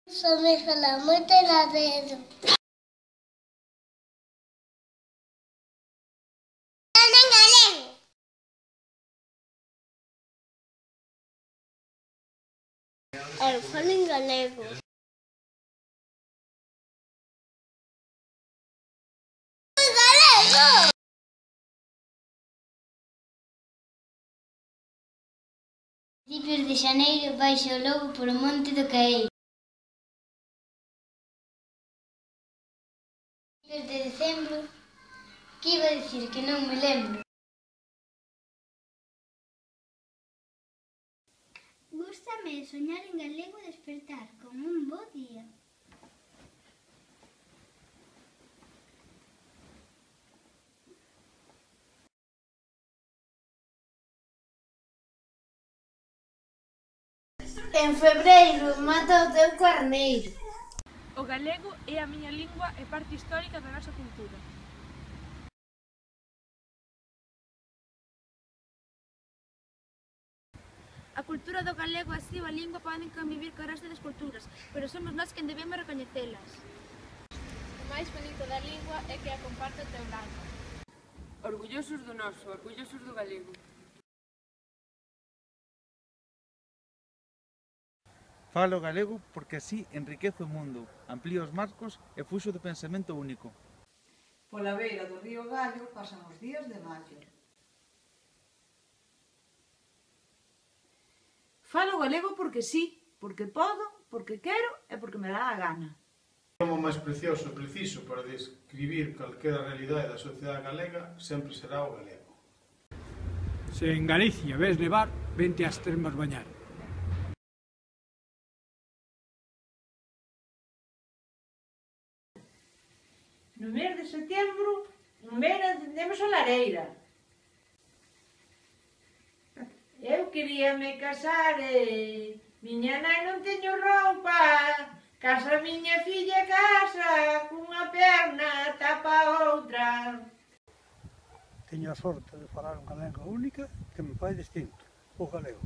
Só me fala moito ladeiro. Fala en galego. Eu falo en galego. En galego! Principios de xaneiro baixo o lobo por o monte do Caeiro. Principios de decembro, que iba a dicir que non me lembro. Gústame soñar en galego e despertar con un bo día. En febreiro mata o teu carneiro. O galego é a miña lingua e parte histórica da nosa cultura. A cultura do galego e así a lingua poden convivir co resto das culturas, pero somos nós quen debemos recoñecelas. O máis bonito da lingua é que a comparte o teu lado. Orgullosos do noso, orgullosos do galego. Falo galego porque así enriquezo o mundo, amplío os marcos e fuxo do pensamento único. Pola beira do río Gallo pasan os días de maio. Falo galego porque sí, porque podo, porque quero e porque me dá a gana. O idioma máis precioso e preciso para describir calquera realidade da sociedade galega sempre será o galego. Se en Galicia ves nevar, vente ás termas bañar. No mes de setembro, encendemos a lareira. Eu queríame casar e miña nai non teño roupa. Casa miña filla casa, cunha perna tapa a outra. Teño a sorte de falar un galego única que me fai distinto, o galego.